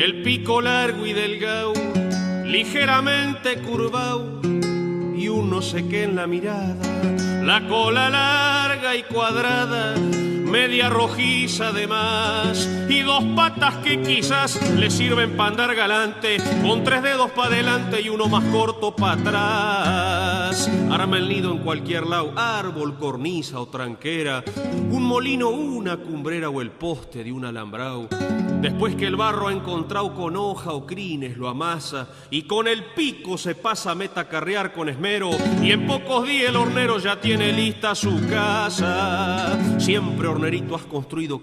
el pico largo y delgado, ligeramente curvado, y un no sé qué en la mirada, la cola larga y cuadrada, media rojiza de más, y dos patas que quizás le sirven para andar galante, con tres dedos para adelante y uno más corto para atrás. Arma el nido en cualquier lado, árbol, cornisa o tranquera, un molino, una cumbrera o el poste de un alambrado. Después que el barro ha encontrado con hoja o crines, lo amasa y con el pico se pasa a metacarrear con esmero, y en pocos días el hornero ya tiene lista su casa. Siempre, hornerito, has construido